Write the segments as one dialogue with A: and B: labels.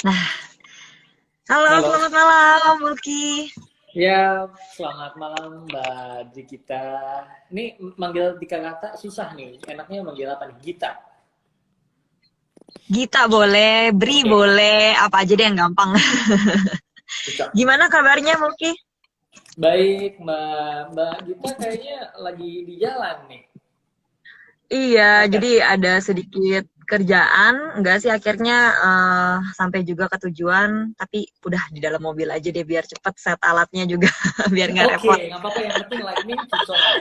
A: Nah, halo,
B: Halo.
A: selamat malam, Mulki.
B: Ya, selamat malam Mbak Gita. Ini manggil Dika Kata susah nih. Enaknya manggil apa nih? Gita.
A: Gita boleh, Bri
B: Oke,
A: boleh, apa aja deh yang gampang.
B: cocok.
A: Gimana kabarnya, Mulki?
B: Baik, Mbak Gita kayaknya lagi di jalan nih.
A: Iya, jadi
B: Macet.
A: ada sedikit kerjaan, enggak sih akhirnya sampai juga ke tujuan, tapi udah di dalam mobil aja deh biar cepet set alatnya juga, biar nggak
B: Oke,
A: repot.
B: nggak apa-apa. Yang penting lightning cocok ya.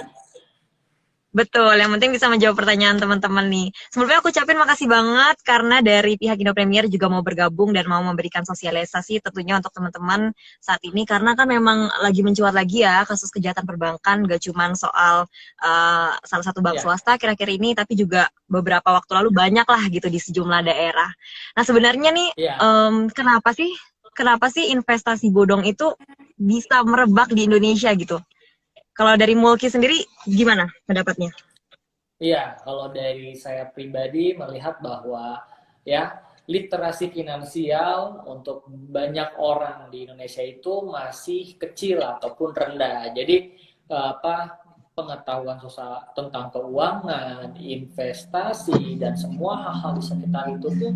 A: Betul, yang penting bisa menjawab pertanyaan teman-teman nih. Sebelumnya aku ucapin makasih banget karena dari pihak Indo Premier juga mau bergabung dan mau memberikan sosialisasi tentunya untuk teman-teman saat ini karena kan memang lagi mencuat lagi ya kasus kejahatan perbankan gak cuma soal salah satu bank
B: Ya,
A: swasta kira-kira ini tapi juga beberapa waktu lalu banyak lah gitu di sejumlah daerah. Nah sebenarnya nih
B: ya.
A: kenapa sih investasi bodong itu bisa merebak di Indonesia gitu? Kalau dari Mulki sendiri gimana pendapatnya?
B: Iya, kalau dari saya pribadi melihat bahwa ya literasi finansial untuk banyak orang di Indonesia itu masih kecil ataupun rendah. Jadi apa pengetahuan sosial tentang keuangan, investasi dan semua hal-hal di sekitar itu tuh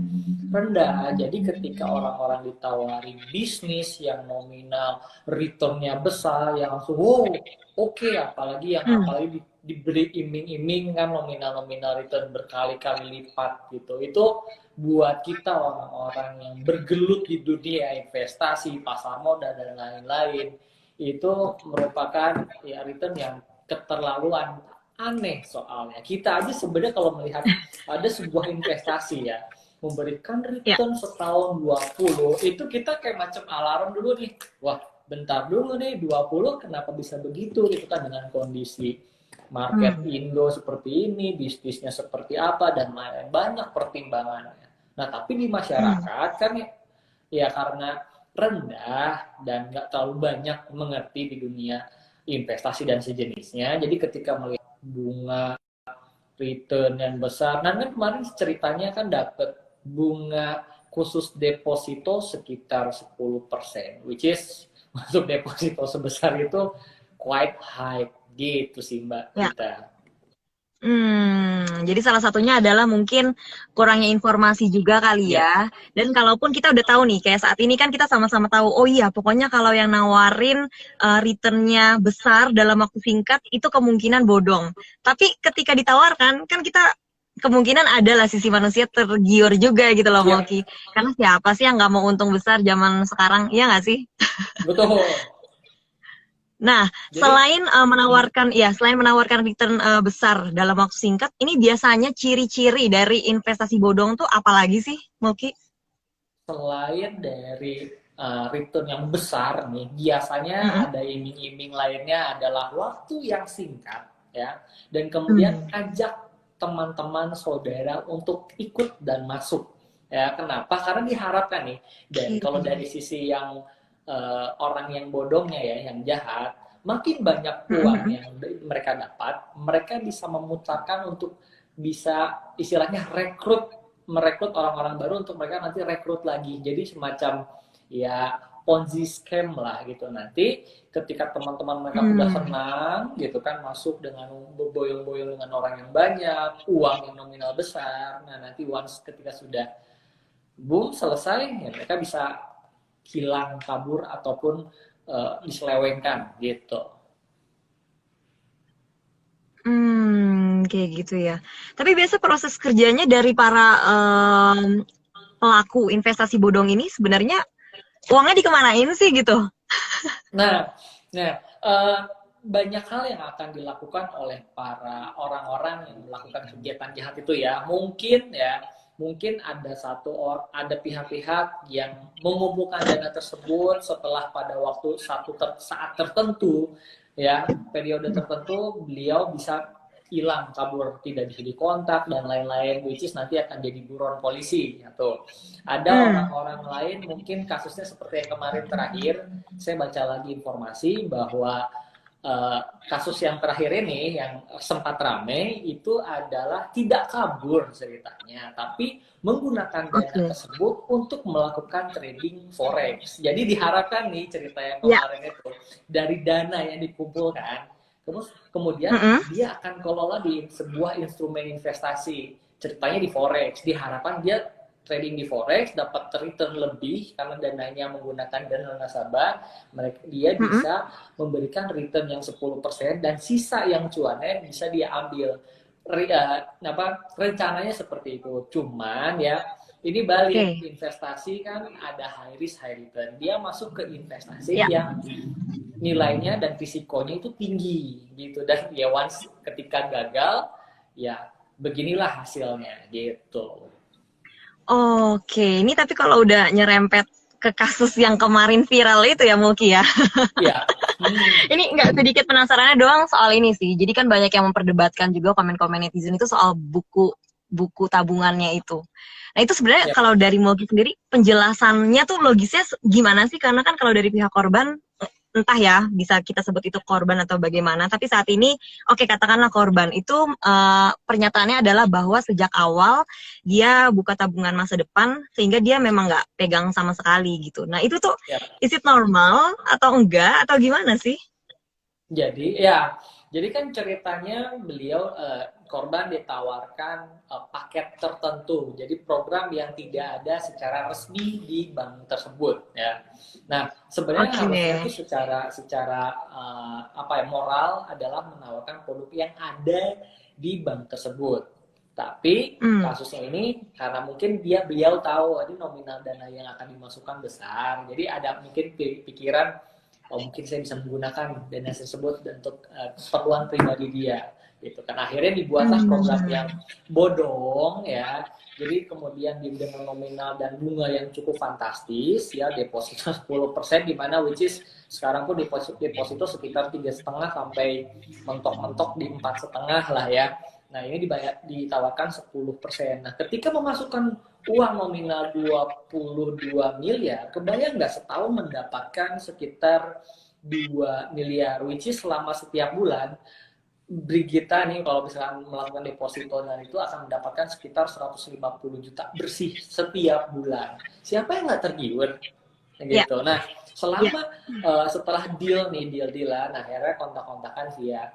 B: rendah. Jadi ketika orang-orang ditawari bisnis yang nominal returnnya besar, yang langsung wow, oke,
A: Hmm.
B: apalagi diberi iming-iming kan nominal-nominal return berkali-kali lipat gitu. Itu buat kita orang-orang yang bergelut di dunia investasi, pasar modal dan lain-lain itu merupakan ya return yang keterlaluan, aneh soalnya. Kita aja sebenarnya kalau melihat ada sebuah investasi ya memberikan
A: Ya.
B: return setahun 20 itu kita kayak macam alarm dulu nih. Wah, bentar dulu nih 20 kenapa bisa begitu gitu kan dengan kondisi market
A: Hmm.
B: Indo seperti ini, bisnisnya seperti apa dan lain-lain banyak pertimbangannya. Nah, tapi di
A: Hmm.
B: masyarakat kan ya karena rendah dan nggak terlalu banyak mengerti di dunia investasi dan sejenisnya. Jadi ketika melihat bunga return yang besar. Nah, kan kemarin ceritanya kan dapat bunga khusus deposito sekitar 10%, which is masuk deposito sebesar itu quite high gitu sih Mbak
A: Ya.
B: kita.
A: Jadi salah satunya adalah mungkin kurangnya informasi juga kali
B: Ya,
A: ya. Dan kalaupun kita udah tahu nih, kayak saat ini kan kita sama-sama tahu, oh iya, pokoknya kalau yang nawarin return-nya besar dalam waktu singkat, itu kemungkinan bodong. Tapi ketika ditawarkan, kan kita kemungkinan adalah sisi manusia tergiur juga gitu loh,
B: ya,
A: Moki. Karena siapa sih yang nggak mau untung besar zaman sekarang, iya nggak sih?
B: betul.
A: Nah,
B: Jadi
A: selain menawarkan return besar dalam waktu singkat, ini biasanya ciri-ciri dari investasi bodong tuh apalagi sih, Mulki?
B: selain dari return yang besar nih, biasanya
A: Mm-mm.
B: ada iming-iming lainnya adalah waktu yang singkat ya, dan kemudian
A: Hmm.
B: ajak teman-teman saudara untuk ikut dan masuk. Ya, kenapa? Karena diharapkan nih, dan
A: Oke.
B: kalau dari sisi yang orang yang bodohnya ya, yang jahat, makin banyak uang
A: Mm-mm.
B: yang mereka dapat, mereka bisa memutarkan untuk bisa istilahnya merekrut orang-orang baru untuk mereka nanti rekrut lagi. Jadi semacam ya Ponzi scam lah gitu. Nanti ketika teman-teman mereka udah
A: Hmm.
B: senang gitu kan masuk dengan berboyong-boyong dengan orang yang banyak, uang yang nominal besar. Nah, nanti once ketika sudah boom selesai ya mereka bisa hilang kabur ataupun diselewengkan gitu.
A: Kayak gitu ya. Tapi biasa proses kerjanya dari para pelaku investasi bodong ini sebenarnya uangnya dikemanain sih gitu?
B: Nah, nah uh, banyak hal yang akan dilakukan oleh para orang-orang yang melakukan kegiatan jahat itu ya. Mungkin ada pihak-pihak yang mengumpulkan dana tersebut setelah pada saat tertentu ya, periode tertentu beliau bisa hilang kabur tidak bisa dikontak dan lain-lain which is nanti akan jadi buron polisi atau ada
A: Hmm.
B: orang-orang lain mungkin kasusnya seperti yang kemarin terakhir saya baca lagi informasi bahwa kasus yang terakhir ini yang sempat rame itu adalah tidak kabur ceritanya, tapi menggunakan dana
A: Oke.
B: tersebut untuk melakukan trading forex. Jadi diharapkan nih cerita yang
A: Ya.
B: kemarin itu dari dana yang dikumpulkan, terus kemudian
A: Mm-mm.
B: dia akan kelola di sebuah instrumen investasi. Ceritanya di forex, diharapkan dia trading di forex dapat return lebih karena dananya menggunakan dana nasabah, dia
A: Mm-mm.
B: bisa memberikan return yang 10% dan sisa yang cuannya bisa dia ambil. Rencananya seperti itu. Cuman ya ini balik,
A: Oke.
B: investasi kan ada high risk high return. Dia masuk ke investasi
A: Ya.
B: yang nilainya dan risikonya itu tinggi gitu, dan ya once ketika gagal ya beginilah hasilnya gitu.
A: Oke, ini tapi kalau udah nyerempet ke kasus yang kemarin viral itu ya Mulki ya.
B: Ya.
A: Ini nggak sedikit penasarannya doang soal ini sih. Jadi kan banyak yang memperdebatkan juga komen-komen netizen itu soal buku buku tabungannya itu. Nah itu sebenarnya
B: Ya.
A: kalau dari Mulki sendiri penjelasannya tuh logisnya gimana sih? Karena kan kalau dari pihak korban entah ya bisa kita sebut itu korban atau bagaimana. Tapi saat ini oke katakanlah korban itu pernyataannya adalah bahwa sejak awal dia buka tabungan masa depan sehingga dia memang nggak pegang sama sekali gitu. Nah itu tuh
B: Ya.
A: is it normal atau enggak atau gimana sih?
B: Jadi kan ceritanya beliau korban ditawarkan paket tertentu. Jadi program yang tidak ada secara resmi di bank tersebut ya. Nah, sebenarnya
A: Oke.
B: harusnya itu secara moral adalah menawarkan produk yang ada di bank tersebut. Tapi
A: Hmm.
B: kasusnya ini karena mungkin beliau tahu ini nominal dana yang akan dimasukkan besar. Jadi ada mungkin pikiran, oh mungkin saya bisa menggunakan dana tersebut untuk keperluan pribadi dia gitu kan. Akhirnya dibuatlah program yang bodong ya, jadi kemudian dengan nominal dan bunga yang cukup fantastis ya, deposito 10%, di mana which is sekarang pun deposito sekitar 3,5 sampai mentok-mentok di 4,5 lah ya. Nah ini ditawarkan 10%. Nah ketika memasukkan uang nominal 22 miliar, kebayang nggak setahun mendapatkan sekitar 2 miliar, which is selama setiap bulan Brigita nih kalau misalkan melakukan deposito dan itu akan mendapatkan sekitar 150 juta bersih setiap bulan. Siapa yang nggak tergiur?
A: Ya.
B: Gitu. Nah,
A: Ya.
B: selama setelah deal-dealan, akhirnya kontak-kontakan via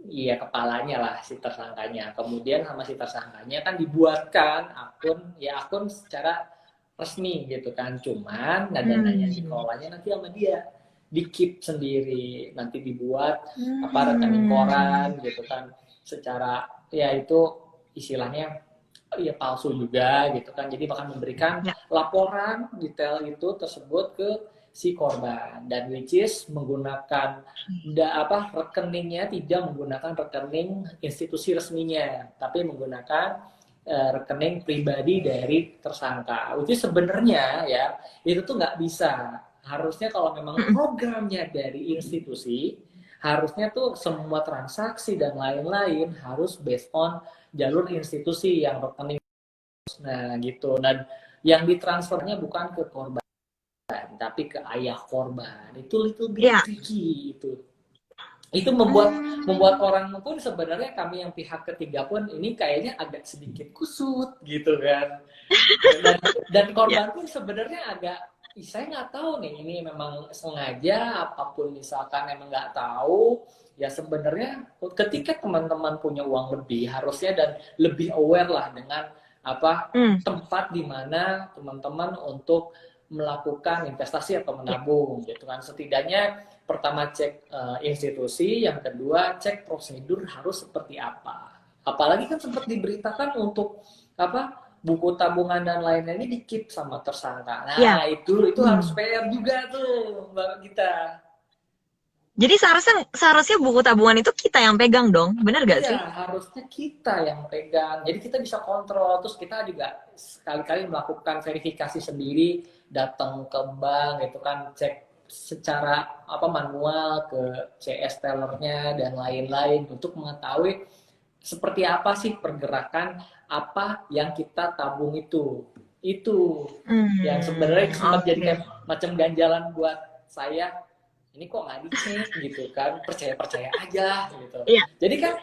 B: iya kepalanya lah si tersangkanya. Kemudian sama si tersangkanya kan dibuatkan akun secara resmi gitu kan. Cuman dananya dikelolanya nanti sama dia, di keep sendiri, nanti dibuat rekening koran gitu kan, secara ya itu istilahnya ya palsu juga gitu kan. Jadi bahkan memberikan
A: Ya.
B: laporan detail itu tersebut ke si korban, dan which is menggunakan rekeningnya tidak menggunakan rekening institusi resminya, tapi menggunakan rekening pribadi dari tersangka. Which is sebenarnya ya itu tuh nggak bisa. Harusnya kalau memang programnya dari institusi, harusnya tuh semua transaksi dan lain-lain harus based on jalur institusi yang rekening. Nah gitu. Dan yang ditransfernya bukan ke korban, tapi ke ayah korban. Itu little bit tricky itu membuat orang pun sebenarnya, kami yang pihak ketiga pun ini kayaknya agak sedikit kusut gitu kan. Dan korban pun sebenarnya agak, saya nggak tahu nih ini memang sengaja apapun, misalkan emang nggak tahu ya. Sebenarnya ketika teman-teman punya uang lebih harusnya dan lebih aware lah dengan tempat di mana teman-teman untuk melakukan investasi atau menabung gitu kan. Setidaknya pertama cek institusi, yang kedua cek prosedur harus seperti apa. Apalagi kan sempat diberitakan untuk buku tabungan dan lainnya ini di-keep sama tersangka. Nah, itu harus PR juga tuh Mbak Gita.
A: Jadi seharusnya buku tabungan itu kita yang pegang dong, benar gak sih?
B: Iya, harusnya kita yang pegang. Jadi kita bisa kontrol, terus kita juga sekali-kali melakukan verifikasi sendiri, datang ke bank gitu kan, cek secara manual ke CS tellernya dan lain-lain untuk mengetahui seperti apa sih pergerakan apa yang kita tabung itu yang sebenarnya sempat jadi kayak macam ganjalan buat saya ini kok nggak dicek gitu kan, percaya aja gitu.
A: Iya.
B: Jadi kan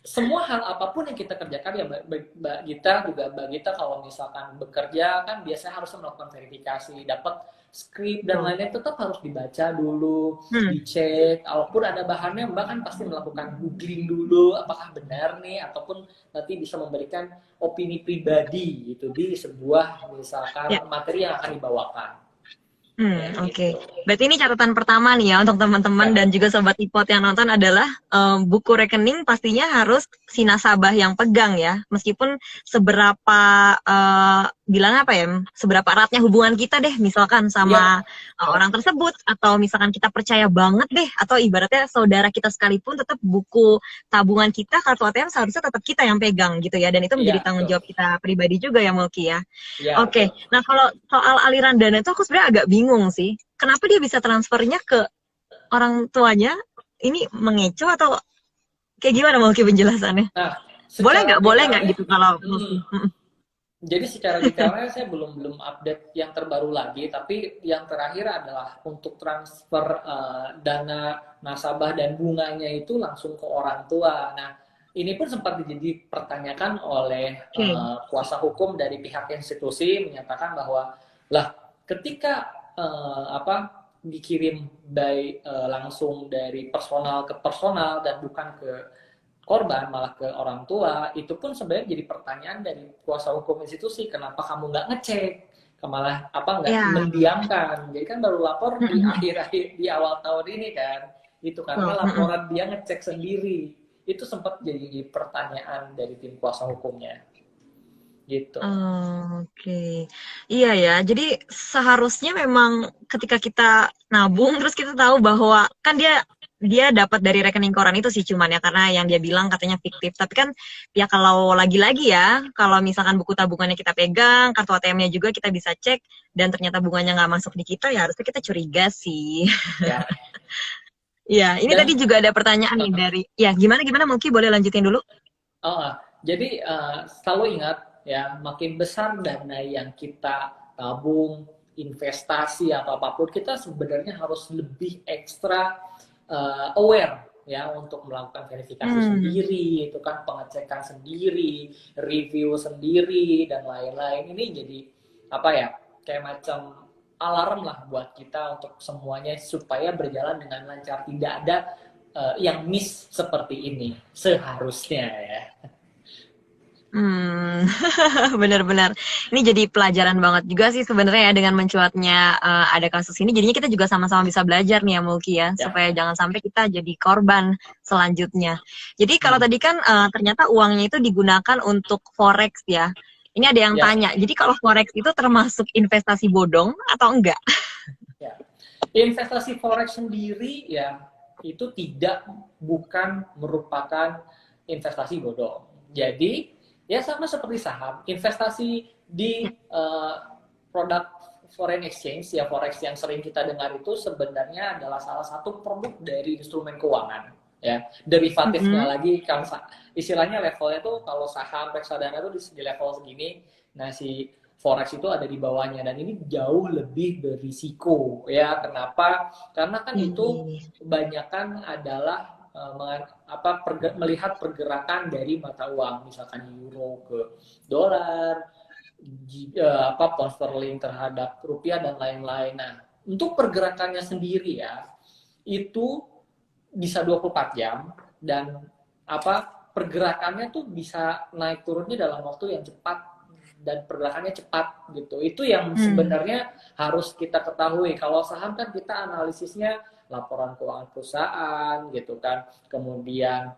B: semua hal apapun yang kita kerjakan ya Mbak Gita juga, Mbak Gita kalau misalkan bekerja kan biasanya harus melakukan verifikasi, dapat skrip dan lain-lain, tetap harus dibaca dulu, dicek. Kalaupun ada bahannya, Mbak kan pasti melakukan googling dulu apakah benar nih, ataupun nanti bisa memberikan opini pribadi gitu di sebuah misalkan materi yang akan dibawakan.
A: Oke. Berarti ini catatan pertama nih ya untuk teman-teman dan juga sobat iPod yang nonton adalah buku rekening pastinya harus si nasabah yang pegang ya. Meskipun seberapa bilang apa ya, seberapa eratnya hubungan kita deh misalkan sama orang tersebut, atau misalkan kita percaya banget deh, atau ibaratnya saudara kita sekalipun, tetap buku tabungan kita, kartu ATM seharusnya tetap kita yang pegang gitu ya. Dan itu menjadi tanggung jawab kita pribadi juga ya Mulki ya. Oke. Nah kalau soal aliran dana itu aku sebenarnya agak bingung sih. Kenapa dia bisa transfernya ke orang tuanya? Ini mengecoh atau kayak gimana Mulki penjelasannya?
B: Nah,
A: boleh nggak gitu kalau
B: jadi secara detailnya saya belum update yang terbaru lagi, tapi yang terakhir adalah untuk transfer dana nasabah dan bunganya itu langsung ke orang tua. Nah, ini pun sempat dipertanyakan oleh kuasa hukum dari pihak institusi, menyatakan bahwa lah ketika dikirim langsung dari personal ke personal dan bukan ke korban, malah ke orang tua, itu pun sebenarnya jadi pertanyaan dari kuasa hukum institusi, kenapa kamu nggak ngecek, malah nggak mendiamkan. Jadi kan baru lapor di akhir-akhir di awal tahun ini kan, itu karena laporan dia ngecek sendiri, itu sempat jadi pertanyaan dari tim kuasa hukumnya gitu.
A: Oke. Iya ya, jadi seharusnya memang ketika kita nabung terus kita tahu bahwa kan dia dapat dari rekening koran itu sih, cuman ya karena yang dia bilang katanya fiktif. Tapi kan ya kalau lagi-lagi ya, kalau misalkan buku tabungannya kita pegang, kartu ATM-nya juga kita bisa cek, dan ternyata bunganya nggak masuk di kita, ya harusnya kita curiga sih.
B: Ya.
A: Ya, ini tadi juga ada pertanyaan nih dari, ya gimana Mulki, boleh lanjutin dulu?
B: Jadi selalu ingat ya, makin besar dana yang kita tabung, investasi atau apapun, kita sebenarnya harus lebih ekstra aware ya, untuk melakukan verifikasi sendiri, itu kan pengecekan sendiri, review sendiri dan lain-lain. Ini jadi kayak macam alarm lah buat kita untuk semuanya supaya berjalan dengan lancar, tidak ada yang miss seperti ini seharusnya ya.
A: Benar-benar. Ini jadi pelajaran banget juga sih sebenarnya ya, dengan mencuatnya ada kasus ini. Jadinya kita juga sama-sama bisa belajar nih ya Mulki ya, supaya jangan sampai kita jadi korban selanjutnya. Jadi kalau tadi kan ternyata uangnya itu digunakan untuk forex ya. Ini ada yang tanya, jadi kalau forex itu termasuk investasi bodong atau enggak?
B: Ya. Investasi forex sendiri ya itu bukan merupakan investasi bodong. Jadi ya sama seperti saham, investasi di produk foreign exchange ya, forex yang sering kita dengar itu sebenarnya adalah salah satu produk dari instrumen keuangan ya. Derivatifnya lagi kan istilahnya levelnya tuh, kalau saham reksadana tuh di level segini, nah si forex itu ada di bawahnya, dan ini jauh lebih berisiko ya. Kenapa? Karena kan itu kebanyakan adalah melihat pergerakan dari mata uang, misalkan euro ke dolar, pound sterling terhadap rupiah dan lain-lain. Nah, untuk pergerakannya sendiri ya, itu bisa 24 jam, dan pergerakannya tuh bisa naik turunnya dalam waktu yang cepat, dan pergerakannya cepat gitu. Itu yang sebenarnya harus kita ketahui. Kalau saham kan kita analisisnya laporan keuangan perusahaan gitu kan, kemudian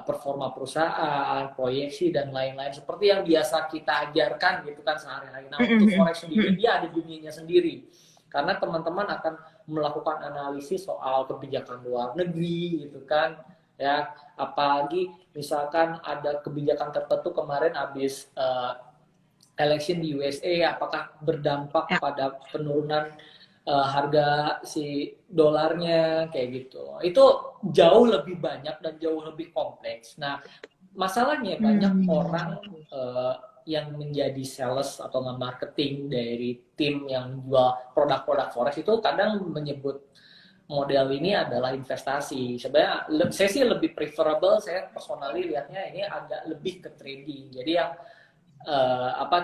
B: performa perusahaan, proyeksi dan lain-lain, seperti yang biasa kita ajarkan gitu kan sehari-hari. Nah, untuk forex sendiri dia ada dunianya sendiri, karena teman-teman akan melakukan analisis soal kebijakan luar negeri gitu kan ya, apalagi misalkan ada kebijakan tertentu kemarin habis election di USA, apakah berdampak pada penurunan harga si dolarnya kayak gitu. Itu jauh lebih banyak dan jauh lebih kompleks. Nah, masalahnya banyak orang yang menjadi sales atau marketing dari tim yang jual produk-produk forex itu kadang menyebut model ini adalah investasi. Sebenarnya saya sih lebih preferable, saya personally lihatnya ini agak lebih ke trading. Jadi yang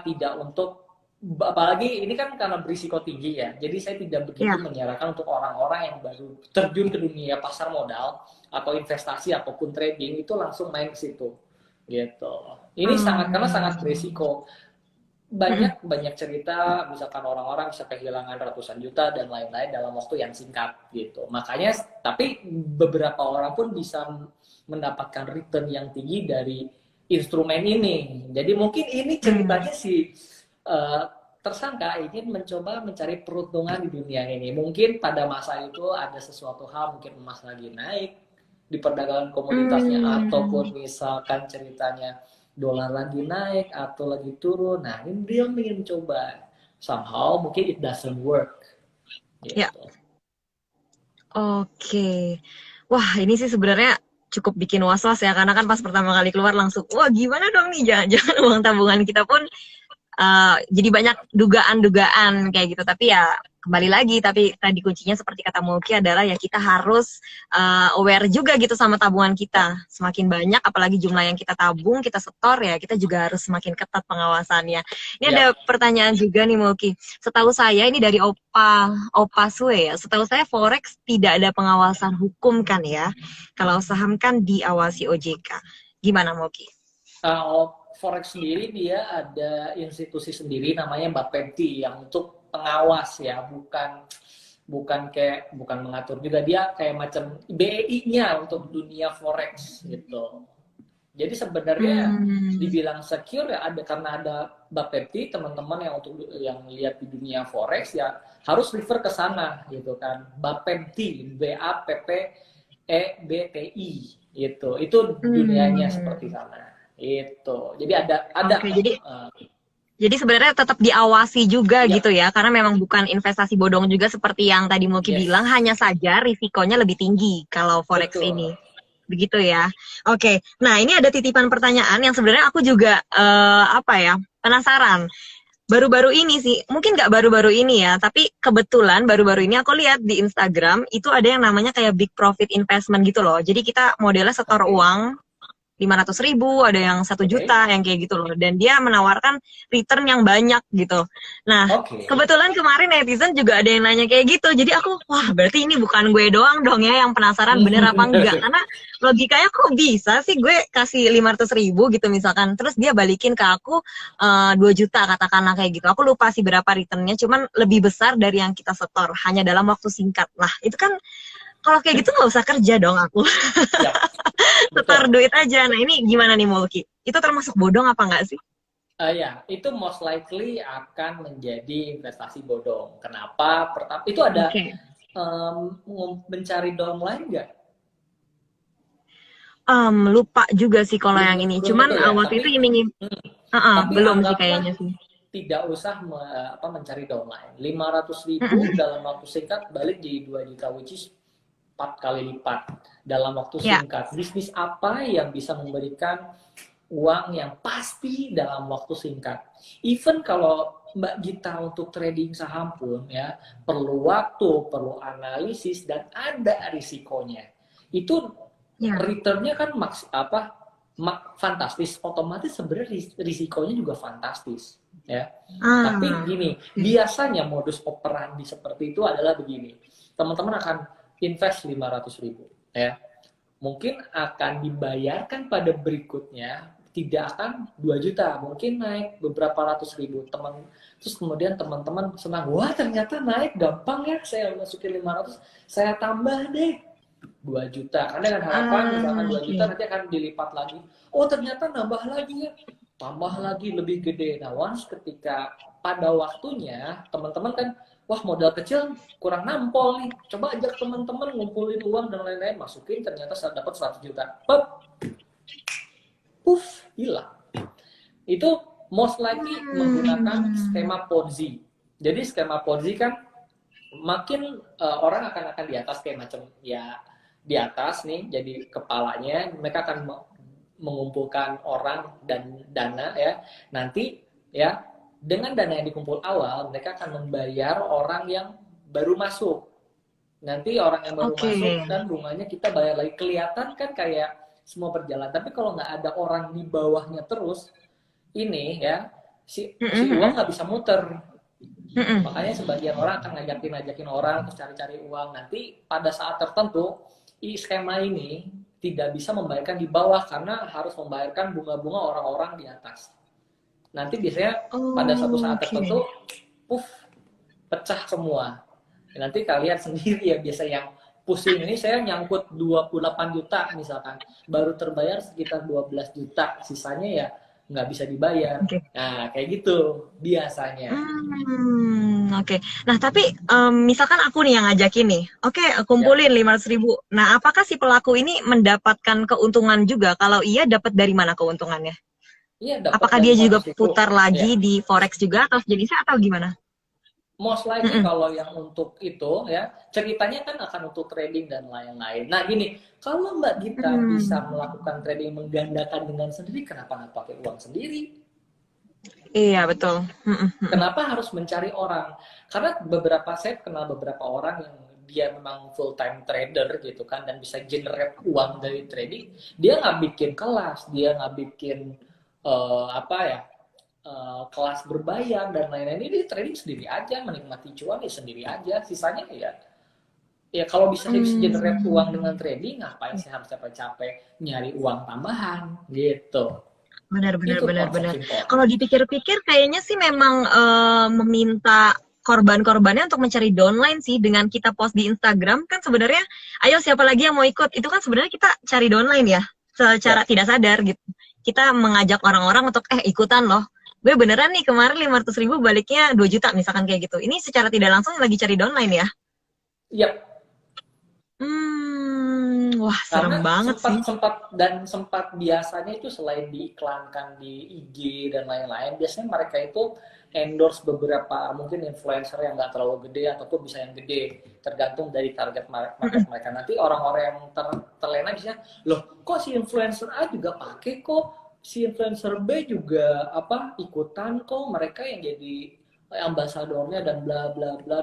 B: tidak untuk, apalagi ini kan karena berisiko tinggi ya. Jadi saya tidak begitu
A: Ya.
B: menyarankan untuk orang-orang yang baru terjun ke dunia pasar modal atau investasi ataupun trading itu langsung main ke situ. Gitu. Ini karena sangat berisiko.
A: Mm-mm.
B: Banyak cerita, misalkan orang-orang bisa kehilangan ratusan juta dan lain-lain dalam waktu yang singkat gitu. Makanya, tapi beberapa orang pun bisa mendapatkan return yang tinggi dari instrumen ini. Jadi mungkin ini ceritanya si tersangka ingin mencoba mencari peruntungan di dunia ini. Mungkin pada masa itu ada sesuatu hal, mungkin emas lagi naik di perdagangan komoditasnya, ataupun misalkan ceritanya dolar lagi naik atau lagi turun. Nah, ini dia ingin mencoba. Somehow mungkin it doesn't work. Gitu.
A: Ya. Oke. Wah, ini sih sebenarnya cukup bikin was-was ya, karena kan pas pertama kali keluar langsung, wah gimana dong nih, jangan-jangan uang tabungan kita pun jadi banyak dugaan-dugaan kayak gitu. Tapi ya kembali lagi, tapi tadi kuncinya seperti kata Mulki adalah ya kita harus aware juga gitu sama tabungan kita. Semakin banyak, apalagi jumlah yang kita tabung, kita setor, ya kita juga harus semakin ketat pengawasannya. Ini ada pertanyaan juga nih Mulki. Setahu saya ini dari Opa Sue ya. Setahu saya Forex tidak ada pengawasan hukum kan ya. Kalau saham kan diawasi OJK. Gimana Mulki?
B: Forex sendiri dia ada institusi sendiri namanya Bapepti yang untuk pengawas ya, bukan mengatur juga, dia kayak macam BEI-nya untuk dunia forex gitu. Jadi sebenarnya dibilang secure ya ada, karena ada Bapepti, teman-teman yang untuk yang lihat di dunia forex ya harus refer ke sana gitu kan. Bapepti, BAPPEBTI gitu. Itu dunianya seperti sana. Itu. Jadi ada
A: Jadi sebenarnya tetap diawasi juga gitu ya, karena memang bukan investasi bodong juga seperti yang tadi Mulki bilang, hanya saja risikonya lebih tinggi kalau forex ini. Begitu ya. Oke. Nah, ini ada titipan pertanyaan yang sebenarnya aku juga penasaran. Baru-baru ini sih, mungkin nggak baru-baru ini ya, tapi kebetulan baru-baru ini aku lihat di Instagram itu ada yang namanya kayak big profit investment gitu loh. Jadi kita modelnya setor uang 500.000, ada yang 1 juta, yang kayak gitu loh. Dan dia menawarkan return yang banyak gitu. Nah, kebetulan kemarin netizen juga ada yang nanya kayak gitu. Jadi aku, wah berarti ini bukan gue doang dong ya yang penasaran bener apa enggak. Karena logikanya kok bisa sih gue kasih 500.000 gitu misalkan. Terus dia balikin ke aku 2 juta katakanlah kayak gitu. Aku lupa sih berapa returnnya, cuman lebih besar dari yang kita setor. Hanya dalam waktu singkat. Nah, itu kan kalau kayak gitu nggak usah kerja dong aku. Ya, setor duit aja. Nah ini gimana nih Mulki? Itu termasuk bodong apa nggak sih?
B: Ya, itu most likely akan menjadi investasi bodong. Kenapa? Pertama, itu ada mencari downline nggak?
A: Lupa juga sih kalau yang ini. Cuman ya, waktu itu iming belum sih kayaknya sih.
B: Tidak usah mencari downline. 500.000 dalam waktu singkat balik jadi 2 juta, which is 4 kali lipat dalam waktu singkat. Bisnis apa yang bisa memberikan uang yang pasti dalam waktu singkat? Even kalau Mbak Gita untuk trading saham pun ya perlu waktu, perlu analisis, dan ada risikonya. Itu returnnya kan fantastis, otomatis sebenarnya risikonya juga fantastis ya. Tapi gini, biasanya modus operandi seperti itu adalah begini. Teman-teman akan invest 500.000 ya. Mungkin akan dibayarkan pada berikutnya tidak akan 2 juta, mungkin naik beberapa ratus ribu. Terus kemudian teman-teman senang, wah ternyata naik gampang ya, saya masukin 500, saya tambah deh 2 juta. Karena dengan harapan misalkan 2 juta nanti akan dilipat lagi. Oh ternyata nambah lagi ya, tambah lagi lebih gede. Nah once ketika pada waktunya teman-teman kan, wah modal kecil kurang nampol nih, coba ajak teman-teman ngumpulin uang dan lain-lain, masukin, ternyata dapat 100 juta. Puff, hilang. Itu most likely menggunakan skema Ponzi. Jadi skema Ponzi kan makin orang akan di atas, kayak macam ya di atas nih jadi kepalanya, mereka akan mengumpulkan orang dan dana ya. Nanti ya dengan dana yang dikumpul awal, mereka akan membayar orang yang baru masuk. Nanti orang yang baru
A: Oke.
B: masuk kan bunganya kita bayar lagi. Kelihatan kan kayak semua berjalan. Tapi kalau nggak ada orang di bawahnya terus, ini ya, si uang
A: Mm-mm,
B: nggak bisa muter.
A: mm-mm.
B: Makanya sebagian orang akan ngajakin orang terus cari-cari uang. Nanti pada saat tertentu, skema ini tidak bisa membayarkan di bawah karena harus membayarkan bunga-bunga orang-orang di atas. Nanti biasanya pada suatu saat
A: Oke.
B: tertentu, puff, pecah semua. Nanti kalian sendiri ya biasa yang pusing. Ini saya nyangkut 28 juta misalkan, baru terbayar sekitar 12 juta, sisanya ya nggak bisa dibayar.
A: Oke.
B: Nah, kayak gitu biasanya.
A: Oke. Nah, tapi misalkan aku nih yang ngajakin nih, oke,
B: Ya,
A: kumpulin 500.000. Nah, apakah si pelaku ini mendapatkan keuntungan juga? Kalau iya, dapat dari mana keuntungannya?
B: iya dapat
A: Apakah
B: dari
A: dia juga
B: 100.000.
A: putar
B: Ya,
A: lagi di forex juga atau jenisnya atau gimana?
B: most likely
A: Mm-mm.
B: kalau yang untuk itu ya ceritanya kan akan untuk trading dan lain-lain. Nah gini, kalau Mbak Gita bisa
A: Hmm.
B: melakukan trading menggandakan dengan sendiri, kenapa nggak pakai uang sendiri?
A: Iya, betul. Mm-mm, mm-mm.
B: Kenapa harus mencari orang? Karena saya kenal beberapa orang yang dia memang full time trader gitu kan dan bisa generate uang dari trading. Dia nggak bikin kelas, dia nggak bikin apa ya kelas berbayar dan lain-lain. Ini trading sendiri aja, menikmati cuan ya sendiri aja. Sisanya ya kalau bisa generate uang
A: Hmm.
B: dengan trading, ngapain sih harus capek-capek nyari uang tambahan gitu.
A: Benar, benar,
B: Itu
A: benar,
B: konsep
A: benar.
B: simpelnya.
A: Kalau dipikir-pikir, kayaknya sih memang meminta korban-korbannya untuk mencari downline sih dengan kita post di Instagram kan sebenarnya, ayo siapa lagi yang mau ikut? Itu kan sebenarnya kita cari downline ya, secara
B: Ya,
A: tidak sadar gitu. Kita mengajak orang-orang untuk ikutan loh. Gue beneran nih kemarin 500.000 baliknya 2 juta misalkan kayak gitu. Ini secara tidak langsung lagi cari downline ya.
B: ya.
A: Wah serem
B: Karena
A: banget sih.
B: sempat biasanya itu selain diiklankan di IG dan lain-lain, biasanya mereka itu endorse beberapa mungkin influencer yang nggak terlalu gede ataupun bisa yang gede, tergantung dari target market mereka. Nanti orang-orang yang terlena bisa, loh kok si influencer A juga pakai, kok si influencer B juga apa ikutan, kok mereka yang jadi ambasadornya dan bla bla bla.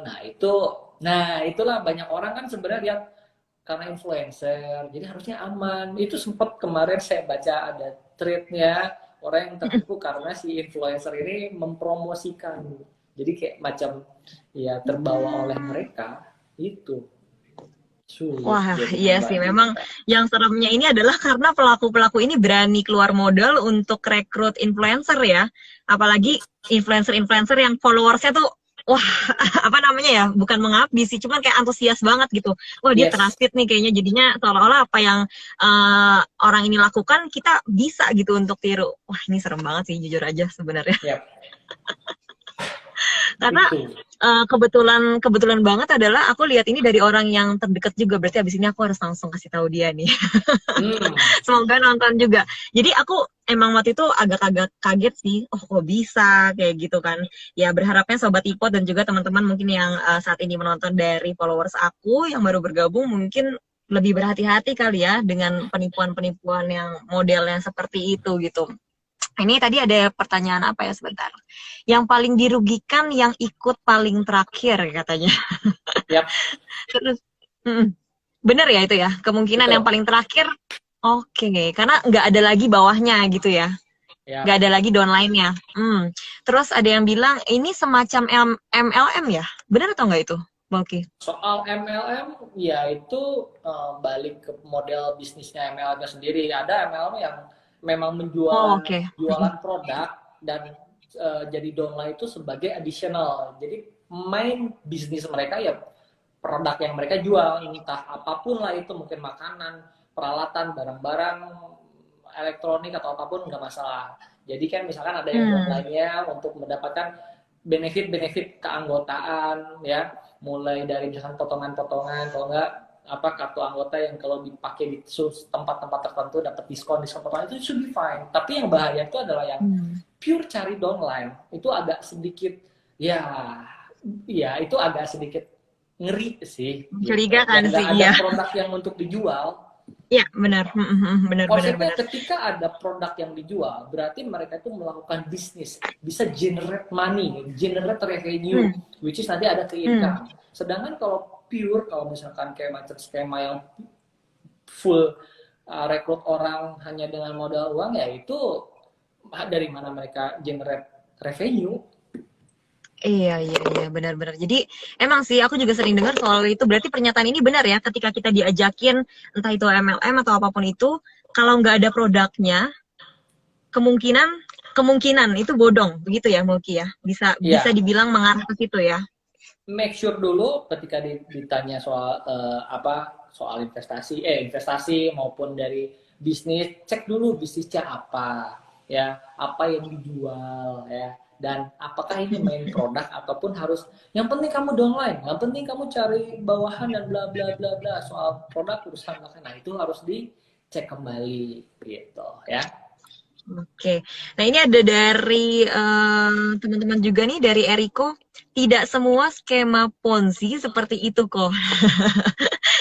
B: Nah itulah banyak orang kan sebenarnya lihat karena influencer, jadi harusnya aman. Itu sempat kemarin saya baca ada thread-nya orang yang tertipu karena si influencer ini mempromosikan. Jadi kayak macam ya terbawa oleh mereka itu sulit
A: Wah,
B: jadi
A: iya sih.
B: membagi.
A: Memang yang seremnya ini adalah karena pelaku-pelaku ini berani keluar modal untuk rekrut influencer ya. Apalagi influencer-influencer yang followersnya tuh, wah, apa namanya ya, bukan mengabdi sih, cuman kayak antusias banget gitu. Wah, dia
B: Yes,
A: trusted nih kayaknya. Jadinya seolah-olah apa yang orang ini lakukan, kita bisa gitu untuk tiru. Wah, ini serem banget sih, jujur aja sebenarnya.
B: yep,
A: Karena
B: itu.
A: kebetulan kebetulan banget adalah aku lihat ini dari orang yang terdekat juga, berarti abis ini aku harus langsung kasih tahu dia nih.
B: Hmm,
A: Semoga nonton juga. Jadi aku emang waktu itu agak-agak kaget sih, oh kok bisa kayak gitu kan. Ya berharapnya Sobat Ipot dan juga teman-teman mungkin yang saat ini menonton dari followers aku yang baru bergabung mungkin lebih berhati-hati kali ya dengan penipuan-penipuan yang modelnya seperti itu gitu. Ini tadi ada pertanyaan apa ya sebentar. Yang paling dirugikan yang ikut paling terakhir katanya.
B: yep,
A: Terus, bener ya itu ya? Kemungkinan yang
B: betul.
A: paling terakhir, oke, karena nggak ada lagi bawahnya gitu ya? Nggak
B: Yap.
A: ada lagi downline-nya. Terus ada yang bilang ini semacam MLM ya? Bener atau nggak itu, Balki?
B: Soal MLM, ya itu balik ke model bisnisnya MLM sendiri. Ada MLM yang memang
A: Oh,
B: menjualan
A: oke.
B: jualan produk dan jadi downline itu sebagai additional. Jadi main bisnis mereka ya produk yang mereka jual, entah apapun lah itu, mungkin makanan, peralatan, barang-barang elektronik atau apapun nggak masalah. Jadi kan misalkan ada yang
A: Hmm.
B: downline-nya untuk mendapatkan benefit-benefit keanggotaan ya, mulai dari misalkan potongan-potongan, kalau nggak apa kartu anggota yang kalau dipakai di tempat-tempat tertentu dapat diskon potongan, itu should be fine. Tapi yang bahaya itu adalah yang
A: Hmm.
B: pure cari downline, itu agak sedikit ya ya itu agak sedikit ngeri sih gitu.
A: Mencurigakan
B: Dan nggak
A: sih,
B: ada
A: iya.
B: produk yang untuk dijual.
A: Iya, benar. Benar, benar,
B: Konsepnya
A: benar.
B: ketika ada produk yang dijual, berarti mereka itu melakukan bisnis, bisa generate money, generate revenue,
A: Hmm.
B: which is nanti ada ke
A: Hmm.
B: income. Sedangkan kalau pure, kalau misalkan kayak macam skema yang full rekrut orang hanya dengan modal uang, ya itu dari mana mereka generate revenue.
A: Iya, iya, iya, benar-benar. Jadi emang sih aku juga sering dengar soal itu. Berarti pernyataan ini benar ya, ketika kita diajakin entah itu MLM atau apapun itu, kalau nggak ada produknya, kemungkinan kemungkinan itu bodong, begitu ya, Mulki ya. Bisa bisa
B: Ya,
A: dibilang mengarah ke situ ya.
B: make sure dulu ketika ditanya soal soal investasi maupun dari bisnis, cek dulu bisnisnya apa, ya, apa yang dijual, ya, dan apakah ini main produk ataupun harus, yang penting kamu downline, yang penting kamu cari bawahan dan bla bla bla bla, soal produk urusan belakang. Nah, itu harus dicek kembali gitu ya.
A: Oke. Nah, ini ada dari teman-teman juga nih dari Eriko. Tidak semua skema Ponzi seperti itu kok.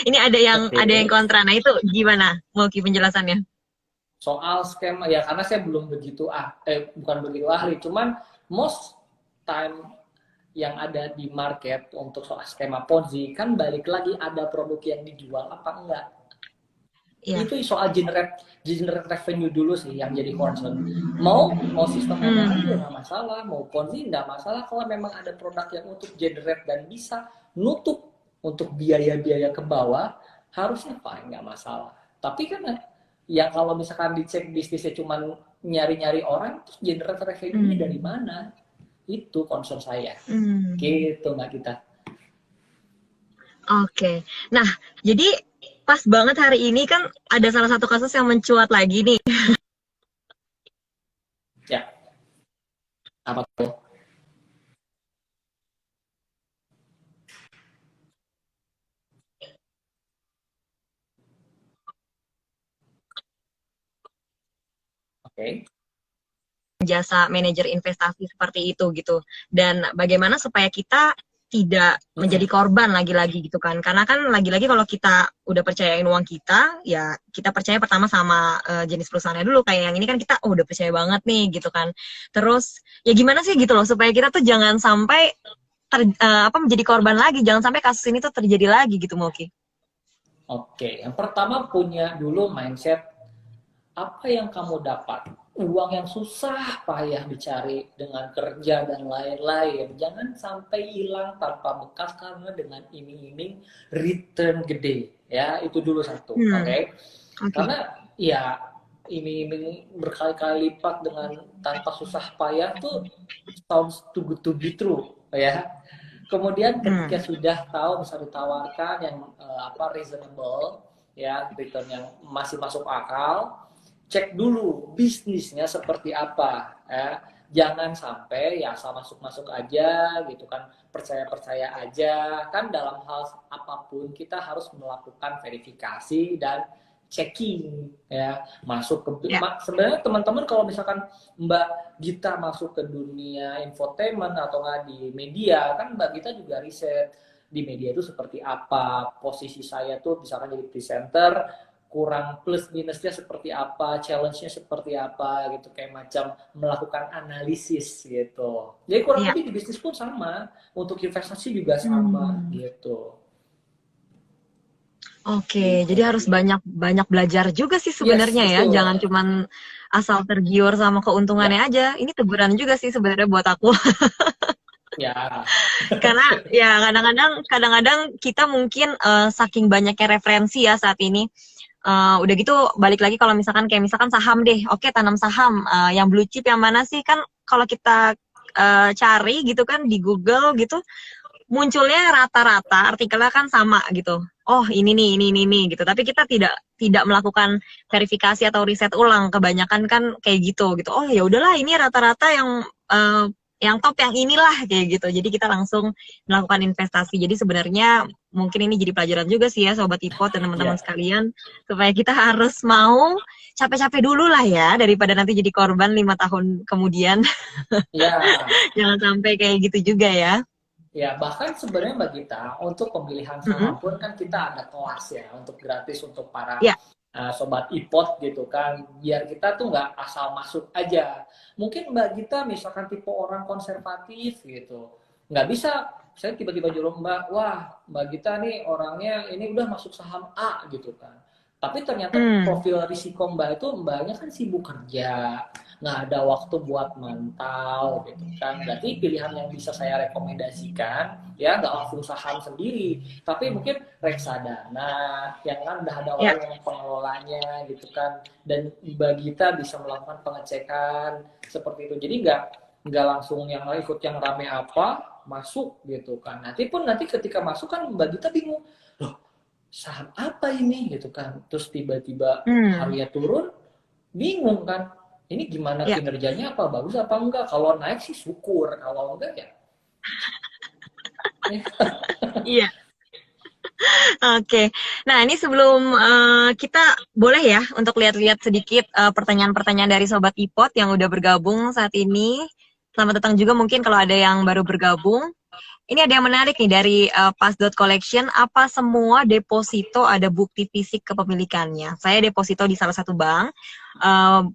A: Ini ada yang
B: Oke.
A: kontra. Nah, itu gimana, Mulki, penjelasannya?
B: Soal skema ya, karena saya belum begitu bukan begitu ahli, cuman most time yang ada di market untuk soal skema Ponzi kan balik lagi ada produk yang dijual apa enggak.
A: Iya.
B: Itu soal generate revenue dulu sih yang jadi concern. Mau sistem MLM juga nggak masalah, mau Ponzi nggak masalah kalau memang ada produk yang untuk generate dan bisa nutup untuk biaya-biaya ke bawah, harusnya fine, nggak masalah. Tapi kan yang kalau misalkan dicek bisnisnya cuma nyari-nyari orang, terus generate revenue-nya dari mana? Itu concern saya. Gitu Mbak kita.
A: Oke. Nah, jadi pas banget hari ini kan ada salah satu kasus yang mencuat lagi nih.
B: Ya, apa tuh? Oke.
A: Jasa manajer investasi seperti itu gitu. Dan bagaimana supaya kita tidak menjadi korban lagi-lagi gitu kan. Karena kan lagi-lagi kalau kita udah percayain uang kita, ya kita percaya pertama sama jenis perusahaannya dulu. Kayak yang ini kan kita udah percaya banget nih gitu kan. Terus ya gimana sih gitu loh supaya kita tuh jangan sampai menjadi korban lagi, jangan sampai kasus ini tuh terjadi lagi gitu, Moki.
B: Oke, yang pertama punya dulu mindset apa yang kamu dapat. Uang yang susah payah dicari dengan kerja dan lain-lain. Jangan sampai hilang tanpa bekas karena dengan iming-iming return gede. Ya, itu dulu satu. Oke.
A: Okay.
B: Karena ya iming-iming berkali-kali lipat dengan tanpa susah payah tuh sounds too good to be true, ya. Kemudian ketika sudah tahu bisa ditawarkan yang reasonable, ya, return yang masih masuk akal, cek dulu bisnisnya seperti apa, ya. Jangan sampai ya asal masuk-masuk aja gitu kan, percaya-percaya aja. Kan dalam hal apapun kita harus melakukan verifikasi dan checking, ya, masuk ke sebenarnya teman-teman kalau misalkan Mbak Gita masuk ke dunia infotainment atau nggak di media, kan Mbak Gita juga riset di media itu seperti apa, posisi saya tuh misalkan jadi presenter, kurang plus minusnya seperti apa, challenge-nya seperti apa gitu, kayak macam melakukan analisis gitu. Jadi kurang lebih di bisnis pun sama, untuk investasi juga sama gitu.
A: Oke, jadi harus banyak belajar juga sih
B: Yes,
A: sebenarnya ya.
B: betul.
A: Jangan cuman asal tergiur sama keuntungannya
B: Ya,
A: aja. Ini teguran juga sih sebenarnya buat aku.
B: ya.
A: Karena ya kadang-kadang kita mungkin saking banyaknya referensi ya saat ini. Udah gitu balik lagi kalau misalkan kayak misalkan saham deh. Oke, tanam saham yang blue chip yang mana sih kan kalau kita cari gitu kan di Google gitu munculnya rata-rata artikelnya kan sama gitu. Oh, ini gitu. Tapi kita tidak melakukan verifikasi atau riset ulang. Kebanyakan kan kayak gitu. Oh, ya udahlah ini rata-rata yang top yang inilah kayak gitu. Jadi kita langsung melakukan investasi. Jadi sebenarnya mungkin ini jadi pelajaran juga sih ya sobat Ipot dan teman-teman
B: Ya.
A: sekalian supaya kita harus mau capek-capek dulu lah ya daripada nanti jadi korban 5 tahun kemudian.
B: Ya.
A: Jangan sampai kayak gitu juga ya.
B: Ya, bahkan sebenarnya Mbak Gita, untuk pemilihan saham pun kan kita ada kelas ya, untuk gratis untuk para
A: Ya.
B: sobat ipot gitu kan, biar kita tuh nggak asal masuk aja. Mungkin Mbak Gita misalkan tipe orang konservatif gitu, nggak bisa saya tiba-tiba jurus Mbak, wah Mbak Gita nih orangnya ini udah masuk saham A gitu kan. Tapi ternyata
A: Hmm.
B: profil risiko Mbak itu Mbaknya kan sibuk kerja, nggak ada waktu buat mantau gitu kan. Berarti pilihan yang bisa saya rekomendasikan ya nggak langsung saham sendiri, tapi mungkin reksadana yang kan udah ada
A: Ya.
B: orang yang pengelolanya gitu kan. Dan Mbak Gita bisa melakukan pengecekan seperti itu. Jadi nggak langsung yang ikut yang rame apa masuk gitu kan. Nanti ketika masuk kan Mbak Gita bingung, loh saham apa ini gitu kan. Terus tiba-tiba
A: Hmm.
B: harga turun, bingung kan. Ini gimana
A: Ya.
B: kinerjanya, apa bagus apa enggak. Kalau naik sih syukur, kalau enggak ya.
A: Iya. Oke. Nah, ini sebelum kita boleh ya untuk lihat-lihat sedikit pertanyaan-pertanyaan dari Sobat Ipot yang udah bergabung saat ini. Selamat datang juga mungkin kalau ada yang baru bergabung. Ini ada yang menarik nih dari Pas.Collection. Apa semua deposito ada bukti fisik kepemilikannya? Saya deposito di salah satu bank.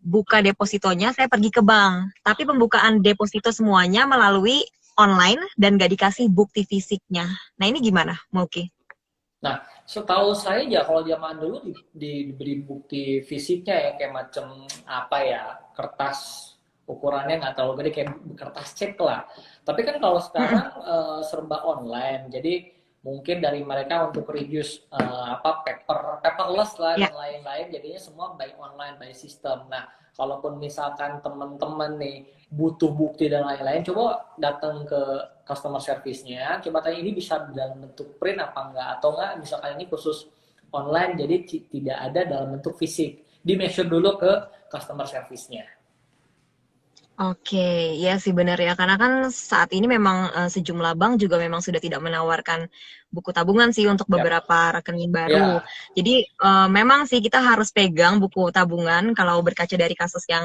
A: Buka depositonya, saya pergi ke bank. Tapi pembukaan deposito semuanya melalui online dan gak dikasih bukti fisiknya. Nah, ini gimana, Moki?
B: Nah, setahu saya ya kalau zaman dulu diberi bukti fisiknya ya kayak macam apa ya, kertas ukurannya nggak terlalu gede kayak kertas cek lah. Tapi kan kalau sekarang serba online, jadi mungkin dari mereka untuk reduce apa paperless lah
A: Ya.
B: dan lain-lain, jadinya semua by online by system. Nah, kalaupun misalkan teman-teman nih butuh bukti dan lain-lain, coba datang ke customer service-nya, coba tanya ini bisa dalam bentuk print apa enggak, atau enggak misalkan ini khusus online jadi tidak ada dalam bentuk fisik, di measure dulu ke customer service-nya.
A: Oke, ya sih benar ya. Karena kan saat ini memang sejumlah bank juga memang sudah tidak menawarkan buku tabungan sih untuk
B: Ya,
A: beberapa rekening baru.
B: ya,
A: Jadi memang sih kita harus pegang buku tabungan kalau berkaca dari kasus yang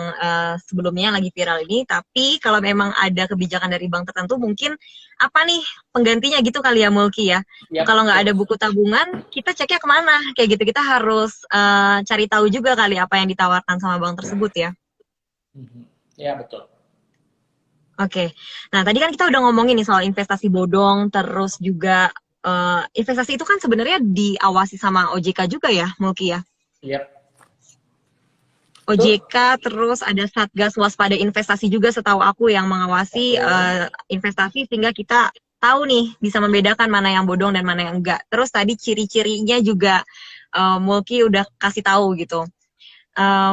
A: sebelumnya yang lagi viral ini. Tapi kalau memang ada kebijakan dari bank tertentu, mungkin apa nih penggantinya gitu kali ya Mulki ya.
B: ya
A: Kalau nggak ada
B: betul.
A: buku tabungan, kita ceknya kemana? Kayak gitu kita harus cari tahu juga kali apa yang ditawarkan sama bank tersebut ya.
B: Ya betul.
A: Oke, nah tadi kan kita udah ngomongin nih soal investasi bodong, terus juga investasi itu kan sebenarnya diawasi sama OJK juga ya, Mulki ya.
B: Ya betul.
A: OJK terus ada Satgas Waspada Investasi juga setahu aku yang mengawasi
B: Oke.
A: investasi sehingga kita tahu nih bisa membedakan mana yang bodong dan mana yang enggak. Terus tadi ciri-cirinya juga Mulki udah kasih tahu gitu.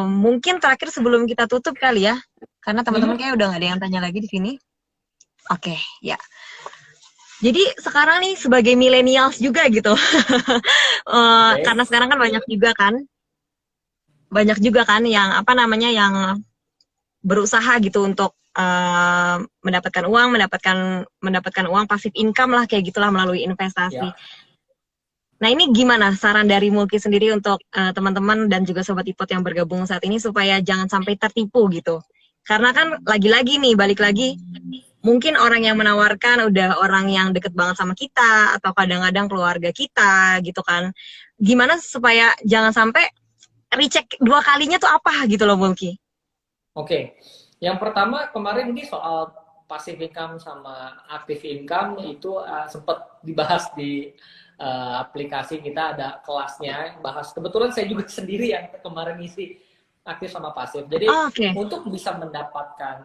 A: Mungkin terakhir sebelum kita tutup kali ya, karena teman-teman kayak udah nggak ada yang tanya lagi di sini. Oke, ya. Jadi sekarang nih sebagai millennials juga gitu,
B: Oke.
A: karena sekarang kan banyak juga kan yang apa namanya yang berusaha gitu untuk mendapatkan uang pasif income lah kayak gitulah melalui investasi.
B: Ya.
A: Nah ini gimana saran dari Mulki sendiri untuk teman-teman dan juga Sobat Ipot yang bergabung saat ini supaya jangan sampai tertipu gitu? Karena kan lagi-lagi nih balik lagi mungkin orang yang menawarkan udah orang yang deket banget sama kita atau kadang-kadang keluarga kita gitu kan. Gimana supaya jangan sampai recheck dua kalinya tuh apa gitu loh Mulki?
B: Oke, yang pertama kemarin ini soal passive income sama active income itu sempat dibahas di aplikasi kita, ada kelasnya bahas. Kebetulan saya juga sendiri yang kemarin isi aktif sama pasif. Jadi
A: Oh, oke.
B: untuk bisa mendapatkan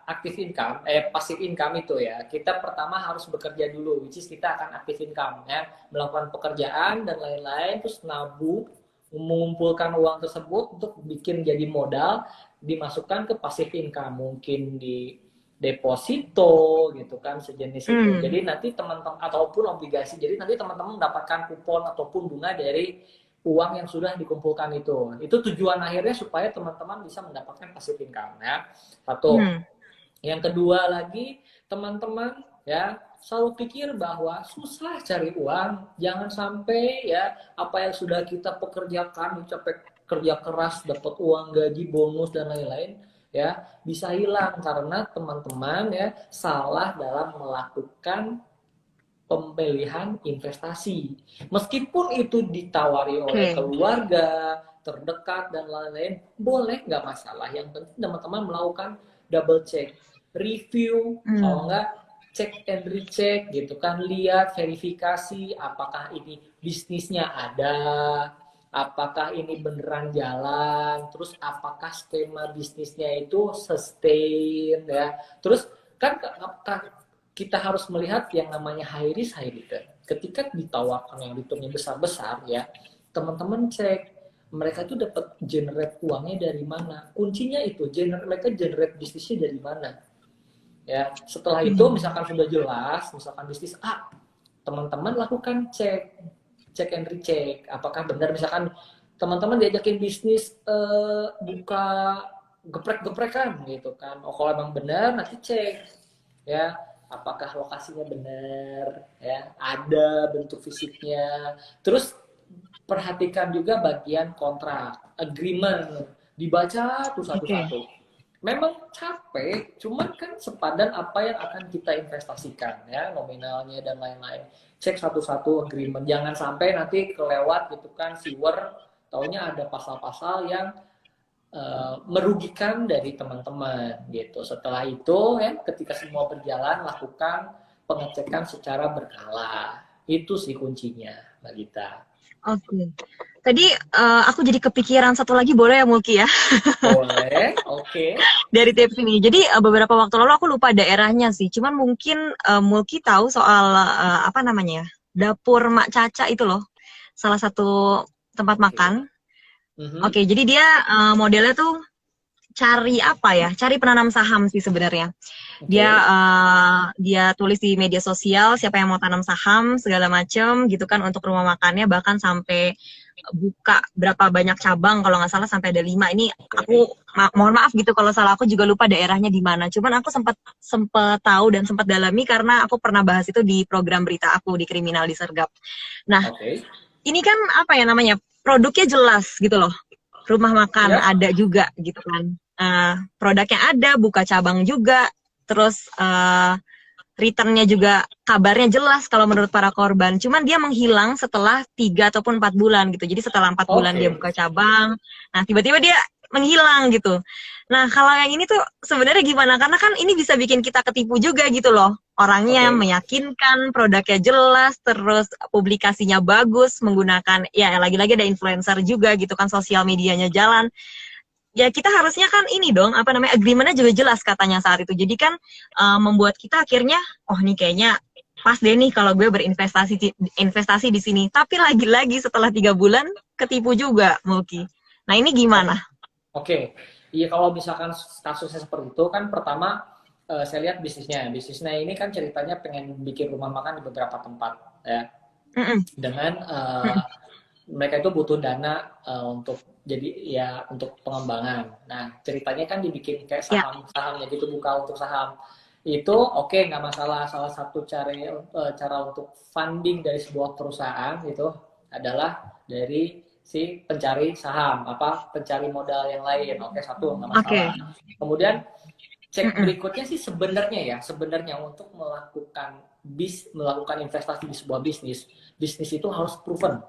B: active income, passive income itu ya, kita pertama harus bekerja dulu, which is kita akan active income ya, melakukan pekerjaan dan lain-lain, terus nabung, mengumpulkan uang tersebut untuk bikin jadi modal, dimasukkan ke passive income, mungkin di deposito gitu kan sejenis itu.
A: Hmm.
B: Jadi nanti teman-teman ataupun obligasi. Jadi nanti teman-teman mendapatkan kupon ataupun bunga dari uang yang sudah dikumpulkan itu. Itu tujuan akhirnya supaya teman-teman bisa mendapatkan passive income ya. Satu.
A: Hmm.
B: Yang kedua lagi, teman-teman ya selalu pikir bahwa susah cari uang, jangan sampai ya apa yang sudah kita pekerjakan, capek kerja keras, dapat uang gaji, bonus dan lain-lain ya bisa hilang karena teman-teman ya salah dalam melakukan pemilihan investasi. Meskipun itu ditawari oleh
A: Oke.
B: keluarga, terdekat, dan lain-lain, boleh nggak masalah. Yang penting teman-teman melakukan double check, review, kalau
A: Hmm.
B: nggak cek and recheck gitu kan, lihat verifikasi apakah ini bisnisnya ada, apakah ini beneran jalan, terus apakah skema bisnisnya itu sustain ya. Terus kan kita harus melihat yang namanya high risk high return. Ketika ditawarkan yang returnnya besar-besar ya, teman-teman cek mereka itu dapat generate uangnya dari mana. Kuncinya itu mereka generate bisnisnya dari mana. Ya, setelah itu misalkan sudah jelas, misalkan bisnis A, teman-teman lakukan cek and recheck, apakah benar misalkan teman-teman diajakin bisnis buka geprek-geprekan gitu kan. Oh, kalau emang benar nanti cek ya, apakah lokasinya benar ya, ada bentuk fisiknya. Terus perhatikan juga bagian kontrak, agreement, dibaca tuh satu-satu. Memang capek, cuman kan sepadan apa yang akan kita investasikan ya, nominalnya dan lain-lain. Cek satu-satu agreement, jangan sampai nanti kelewat gitu kan, viewer taunya ada pasal-pasal yang merugikan dari teman-teman gitu. Setelah itu ya, ketika semua berjalan, lakukan pengecekan secara berkala. Itu sih kuncinya, Mbak Gita.
A: Oke. Tadi aku jadi kepikiran satu lagi, boleh ya Mulki ya?
B: Boleh, oke.
A: Dari tips ini. Jadi beberapa waktu lalu aku lupa daerahnya sih. Cuman mungkin Mulki tahu soal apa namanya ya? Dapur Mak Caca itu loh. Salah satu tempat makan. Oke, jadi dia modelnya tuh cari apa ya? Cari penanam saham sih sebenarnya. Dia tulis di media sosial siapa yang mau tanam saham segala macam gitu kan untuk rumah makannya, bahkan sampai buka berapa banyak cabang, kalau nggak salah sampai ada 5. Ini aku mohon maaf gitu kalau salah, aku juga lupa daerahnya di mana. Cuman aku sempat tahu dan sempat dalami karena aku pernah bahas itu di program berita aku di Kriminal Disergap. Nah, ini kan apa ya namanya? Produknya jelas gitu loh. Rumah makan ada juga gitu kan. Produknya ada, buka cabang juga. Terus returnnya juga kabarnya jelas kalau menurut para korban. Cuman dia menghilang setelah 3 ataupun 4 bulan gitu. Jadi setelah 4 bulan dia buka cabang, nah tiba-tiba dia menghilang gitu. Nah kalau yang ini tuh sebenarnya gimana? Karena kan ini bisa bikin kita ketipu juga gitu loh. Orangnya meyakinkan, produknya jelas, terus publikasinya bagus, menggunakan, ya lagi-lagi ada influencer juga gitu kan, sosial medianya jalan. Ya kita harusnya kan ini dong, apa namanya, agreement-nya juga jelas katanya saat itu. Jadi kan membuat kita akhirnya, oh nih kayaknya pas deh nih kalau gue berinvestasi di sini. Tapi lagi-lagi setelah 3 bulan ketipu juga, Mulki. Nah ini gimana?
B: Iya kalau misalkan kasusnya seperti itu kan, pertama saya lihat bisnisnya. Bisnisnya ini kan ceritanya pengen bikin rumah makan di beberapa tempat ya. Dengan mereka itu butuh dana untuk jadi ya untuk pengembangan. Nah ceritanya kan dibikin kayak saham-sahamnya gitu, buka untuk saham. Itu nggak masalah. Salah satu cara untuk funding dari sebuah perusahaan itu adalah dari si pencari saham, pencari modal yang lain. Satu nggak masalah. Kemudian cek berikutnya sih sebenarnya untuk melakukan investasi di sebuah bisnis itu harus proven.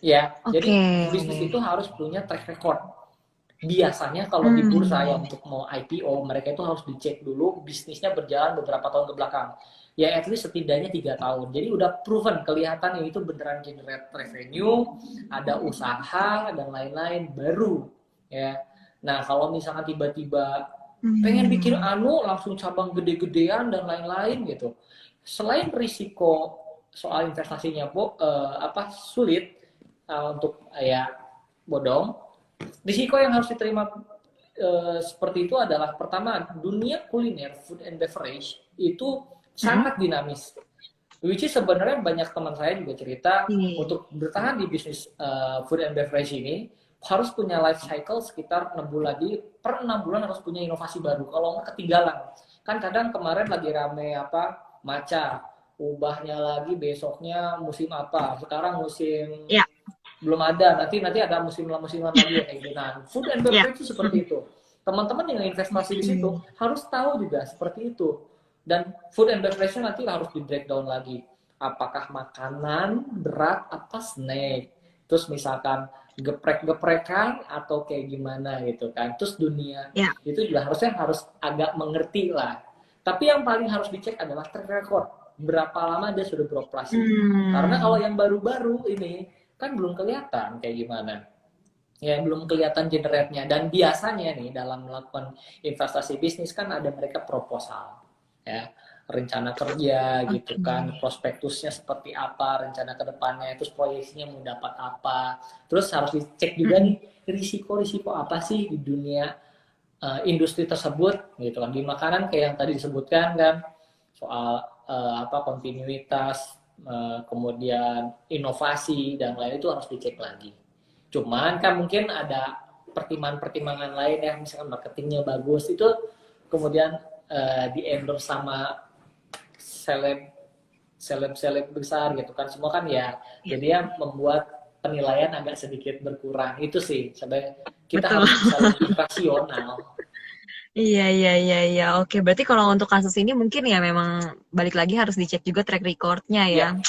B: Ya, jadi bisnis itu harus punya track record. Biasanya kalau di bursa yang untuk mau IPO, mereka itu harus dicek dulu bisnisnya berjalan beberapa tahun ke belakang. Ya, at least setidaknya 3 tahun. Jadi udah proven, kelihatan itu beneran generate revenue, ada usaha dan lain-lain baru. Ya, nah kalau misalkan tiba-tiba pengen bikin langsung cabang gede-gedean dan lain-lain gitu. Selain risiko soal investasinya sulit untuk bodong, risiko yang harus diterima seperti itu adalah, pertama, dunia kuliner, food and beverage itu sangat dinamis. Which is sebenarnya banyak teman saya juga cerita untuk bertahan di bisnis food and beverage ini harus punya life cycle sekitar 6 bulan. Jadi per 6 bulan harus punya inovasi baru. Kalau nggak ketinggalan. Kan kadang kemarin lagi rame matcha, ubahnya lagi besoknya musim apa. Sekarang musim belum ada, nanti ada musim-musiman lagi kayak gitu. Nah, food and beverage itu seperti itu. Teman-teman yang investasi di situ harus tahu juga seperti itu. Dan food and beverage nanti harus di breakdown lagi. Apakah makanan berat, apa snack. Terus misalkan geprek-geprekan atau kayak gimana gitu kan. Terus dunia itu juga harus agak mengerti lah. Tapi yang paling harus dicek adalah track record. Berapa lama dia sudah beroperasi. Karena kalau
A: Hmm.
B: yang baru-baru ini kan belum kelihatan kayak gimana. Ya, belum kelihatan generate-nya. Dan biasanya nih dalam melakukan investasi bisnis kan ada mereka proposal. Ya, rencana kerja gitu kan,
A: Oke.
B: prospektusnya seperti apa, rencana ke depannya, terus proyeksinya mau dapat apa. Terus harus dicek juga
A: Mm-mm.
B: nih risiko-risiko apa sih di dunia industri tersebut gitu kan. Di makanan kayak yang tadi disebutkan kan soal apa kontinuitas, kemudian inovasi dan lain itu harus dicek lagi. Cuman kan mungkin ada pertimbangan-pertimbangan lain ya, misalkan marketingnya bagus itu kemudian di endorse sama seleb seleb besar gitu kan, semua kan ya,
A: Ya,
B: jadi ya membuat penilaian agak sedikit berkurang itu sih. Sebenarnya kita
A: betul.
B: harus bisa lebih rasional.
A: Iya, iya, iya, iya. Oke, berarti kalau untuk kasus ini mungkin ya memang balik lagi harus dicek juga track recordnya ya.
B: Ya.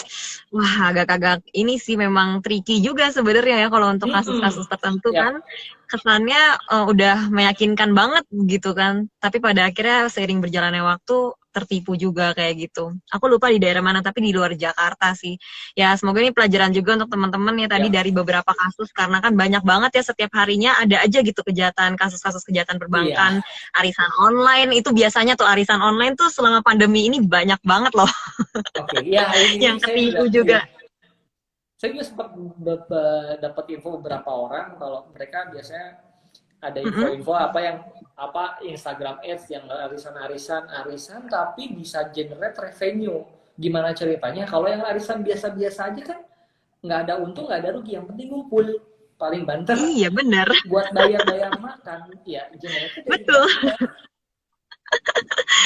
A: Wah, agak-agak ini sih memang tricky juga sebenarnya ya kalau untuk
B: Mm-mm.
A: kasus-kasus tertentu kan
B: Ya.
A: kesannya udah meyakinkan banget gitu kan. Tapi pada akhirnya seiring berjalannya waktu tertipu juga kayak gitu. Aku lupa di daerah mana tapi di luar Jakarta sih. Ya, semoga ini pelajaran juga untuk teman-teman ya tadi
B: Ya.
A: dari beberapa kasus karena kan banyak banget ya setiap harinya ada aja gitu kejahatan kasus-kasus kejahatan
B: Iya.
A: perbankan, arisan online itu biasanya tuh arisan online tuh selama pandemi ini banyak banget loh
B: Oke. Ya,
A: yang
B: ini saya juga
A: ketipu
B: ya.
A: juga.
B: Saya juga sempat dapat info beberapa orang kalau mereka biasanya ada
A: Mm-mm.
B: info-info apa yang apa Instagram Ads yang arisan tapi bisa generate revenue. Gimana ceritanya? Kalau yang arisan biasa-biasa aja kan nggak ada untung, nggak ada rugi. Yang penting ngumpul. Paling banter
A: Iya benar,
B: buat bayar-bayar makan. Ya, generate dari
A: betul.
B: mana?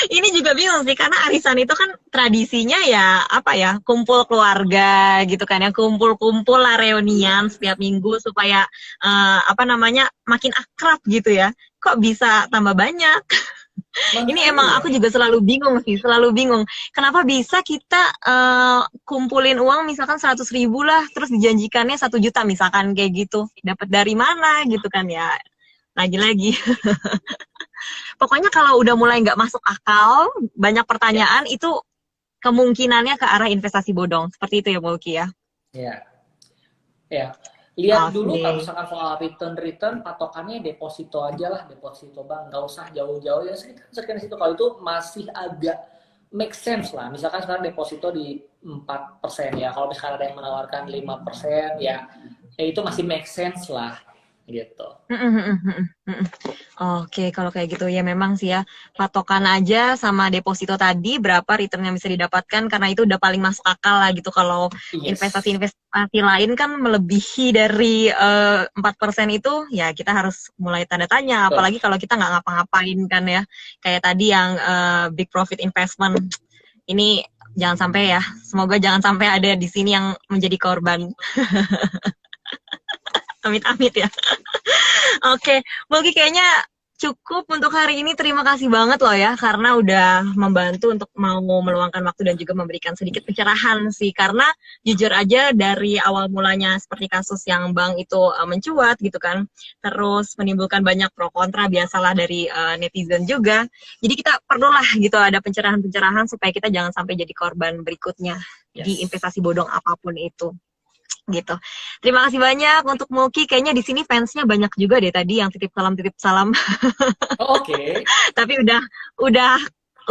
A: Ini juga bingung sih karena arisan itu kan tradisinya ya apa ya kumpul keluarga gitu kan ya kumpul-kumpul lah reunian
B: Iya.
A: setiap minggu supaya apa namanya makin akrab gitu ya. Kok bisa tambah banyak? Ini emang
B: Makanya.
A: aku juga selalu bingung sih, selalu bingung. Kenapa bisa kita kumpulin uang misalkan 100.000 lah, terus dijanjikannya 1 juta misalkan kayak gitu. Dapat dari mana gitu kan ya? Lagi-lagi. Pokoknya kalau udah mulai nggak masuk akal, banyak
B: Ya.
A: pertanyaan itu kemungkinannya ke arah investasi bodong. Seperti itu ya, Boki ya.
B: Ya. Ya, lihat dulu kalau
A: Oke.
B: misalkan soal return patokannya deposito aja lah, deposito bank, nggak usah jauh-jauh ya sekitar situ. Kalau itu masih agak make sense lah. Misalkan sekarang deposito di 4% ya, kalau misalkan ada yang menawarkan 5% ya, ya itu masih make sense lah gitu.
A: Oke, kalau kayak gitu ya memang sih ya patokan aja sama deposito tadi berapa return yang bisa didapatkan karena itu udah paling masuk akal lah gitu. Kalau
B: Yes.
A: investasi-investasi lain kan melebihi dari 4% itu ya kita harus mulai tanda tanya.
B: Betul.
A: Apalagi kalau kita nggak ngapa-ngapain kan ya. Kayak tadi yang big profit investment ini jangan sampai ya. Semoga jangan sampai ada di sini yang menjadi korban. Amit-amit ya. Oke, Bogi kayaknya cukup untuk hari ini. Terima kasih banget loh ya, karena udah membantu untuk mau meluangkan waktu dan juga memberikan sedikit pencerahan sih. Karena jujur aja dari awal mulanya seperti kasus yang bank itu mencuat gitu kan, terus menimbulkan banyak pro kontra biasalah dari netizen juga. Jadi kita perlulah gitu ada pencerahan-pencerahan supaya kita jangan sampai jadi korban berikutnya di
B: Yes.
A: investasi bodong apapun itu gitu. Terima kasih banyak untuk Muki. Kayaknya di sini fansnya banyak juga deh tadi yang titip salam.
B: Oh, oke.
A: Tapi udah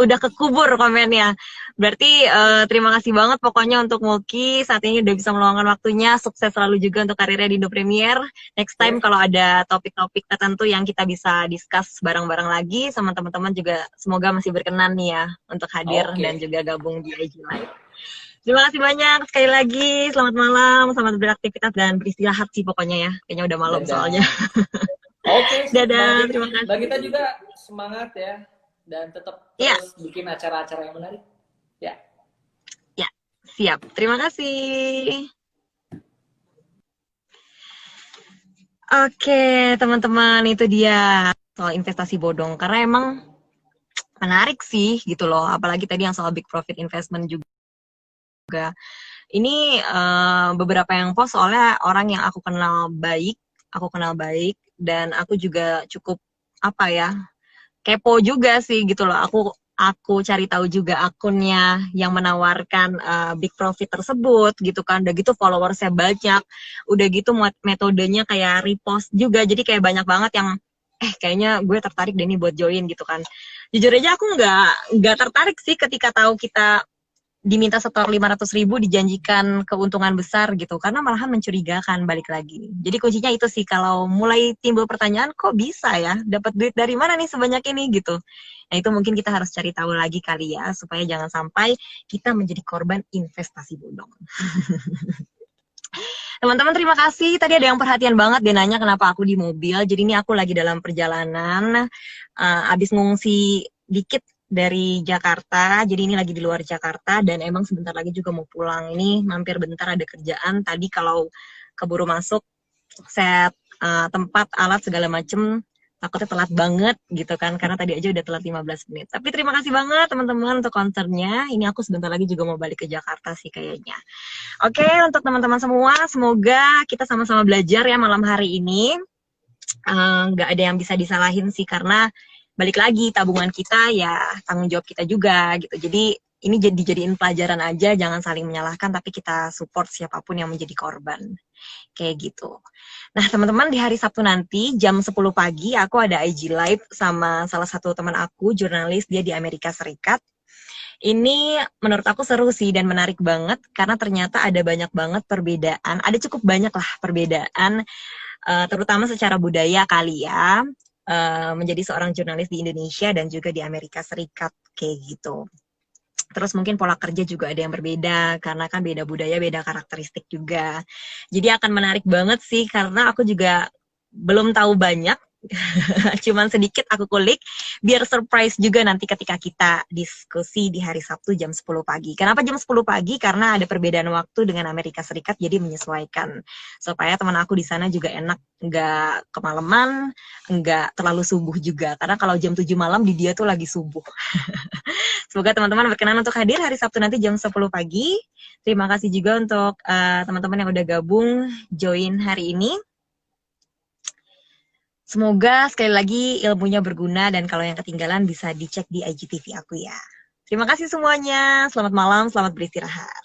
A: udah kekubur komennya. Berarti terima kasih banget pokoknya untuk Muki saat ini udah bisa meluangkan waktunya. Sukses selalu juga untuk karirnya di Indo Premier. Next time
B: Oke.
A: kalau ada topik-topik tertentu yang kita bisa discuss bareng-bareng lagi sama teman-teman juga semoga masih berkenan nih ya untuk hadir dan
B: Oke.
A: juga gabung di IG Live. Terima kasih banyak sekali lagi. Selamat malam, selamat beraktivitas dan beristirahat sih pokoknya ya. Kayaknya udah malam soalnya.
B: Dadah. Oke, sip.
A: Dadah, terima
B: Mbak
A: kasih.
B: Gita juga semangat ya. Dan tetap
A: Ya,
B: terus bikin acara-acara yang menarik. Ya.
A: ya, siap. Terima kasih. Oke, teman-teman, itu dia soal investasi bodong. Karena emang menarik sih gitu loh. Apalagi tadi yang soal big profit investment juga. Ini beberapa yang post soalnya orang yang aku kenal baik, dan aku juga cukup apa ya kepo juga sih gitu loh. aku cari tahu juga akunnya yang menawarkan big profit tersebut gitu kan. Udah gitu followersnya banyak. Udah gitu metodenya kayak repost juga. Jadi kayak banyak banget yang kayaknya gue tertarik deh nih buat join gitu kan. Jujur aja aku nggak tertarik sih ketika tahu kita diminta setor 500.000 dijanjikan keuntungan besar gitu, karena malahan mencurigakan balik lagi. Jadi kuncinya itu sih, kalau mulai timbul pertanyaan kok bisa ya dapat duit dari mana nih sebanyak ini gitu. Nah itu mungkin kita harus cari tahu lagi kali ya, supaya jangan sampai kita menjadi korban investasi bodong. Teman-teman terima kasih. Tadi ada yang perhatian banget dia nanya kenapa aku di mobil. Jadi ini aku lagi dalam perjalanan, abis ngungsi dikit dari Jakarta. Jadi ini lagi di luar Jakarta dan emang sebentar lagi juga mau pulang. Ini mampir bentar ada kerjaan. Tadi kalau keburu masuk set tempat, alat segala macem, takutnya telat banget gitu kan, karena tadi aja udah telat 15 menit. Tapi terima kasih banget teman-teman untuk concernnya. Ini aku sebentar lagi juga mau balik ke Jakarta sih kayaknya. Oke, untuk teman-teman semua, semoga kita sama-sama belajar ya malam hari ini. Nggak ada yang bisa disalahin sih, karena balik lagi tabungan kita ya tanggung jawab kita juga gitu. Jadi ini dijadiin pelajaran aja, jangan saling menyalahkan, tapi kita support siapapun yang menjadi korban. Kayak gitu. Nah, teman-teman, di hari Sabtu nanti jam 10 pagi aku ada IG Live sama salah satu teman aku, jurnalis, dia di Amerika Serikat. Ini menurut aku seru sih dan menarik banget karena ternyata ada banyak banget perbedaan, ada cukup banyak lah perbedaan, terutama secara budaya kali ya, menjadi seorang jurnalis di Indonesia dan juga di Amerika Serikat, kayak gitu. Terus mungkin pola kerja juga ada yang berbeda, karena kan beda budaya, beda karakteristik juga. Jadi akan menarik banget sih, karena aku juga belum tahu banyak, cuman sedikit aku kulik, biar surprise juga nanti ketika kita diskusi di hari Sabtu jam 10 pagi. Kenapa jam 10 pagi? Karena ada perbedaan waktu dengan Amerika Serikat, jadi menyesuaikan. Supaya teman aku di sana juga enak, nggak kemalaman, nggak terlalu subuh juga. Karena kalau jam 7 malam di dia tuh lagi subuh. Semoga teman-teman berkenan untuk hadir hari Sabtu nanti jam 10 pagi. Terima kasih juga untuk teman-teman yang udah gabung join hari ini. Semoga sekali lagi ilmunya berguna dan kalau yang ketinggalan bisa dicek di IGTV aku ya. Terima kasih semuanya. Selamat malam, selamat beristirahat.